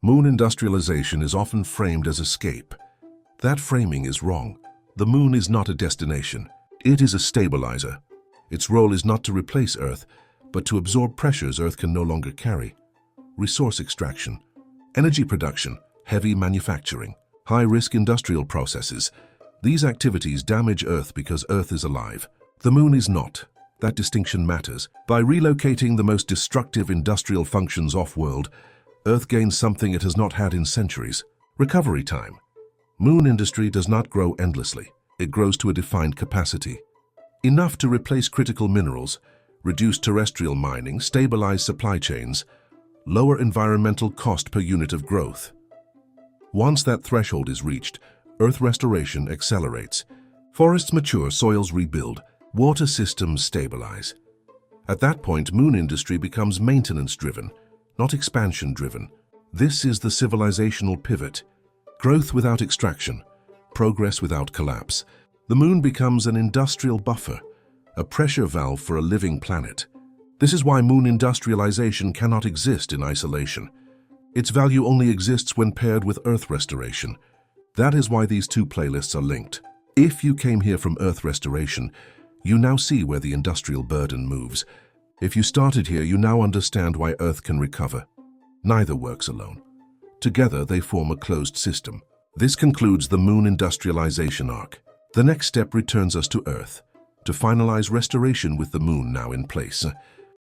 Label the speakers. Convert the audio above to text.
Speaker 1: Moon industrialization is often framed as escape. That framing is wrong. The moon is not a destination. It is a stabilizer. Its role is not to replace Earth, but to absorb pressures Earth can no longer carry. Resource extraction, energy production, heavy manufacturing, high-risk industrial processes. These activities damage Earth because Earth is alive. The moon is not. That distinction matters. By relocating the most destructive industrial functions off-world, Earth gains something it has not had in centuries: recovery time. Moon industry does not grow endlessly. It grows to a defined capacity. Enough to replace critical minerals, reduce terrestrial mining, stabilize supply chains, lower environmental cost per unit of growth. Once that threshold is reached, Earth restoration accelerates. Forests mature, soils rebuild, water systems stabilize. At that point, moon industry becomes maintenance-driven, not expansion-driven. This is the civilizational pivot. Growth without extraction, progress without collapse. The moon becomes an industrial buffer, a pressure valve for a living planet. This is why moon industrialization cannot exist in isolation. Its value only exists when paired with Earth restoration. That is why these two playlists are linked. If you came here from Earth restoration, you now see where the industrial burden moves. If you started here, you now understand why Earth can recover. Neither works alone. Together, they form a closed system. This concludes the moon industrialization arc. The next step returns us to Earth, to finalize restoration with the moon now in place.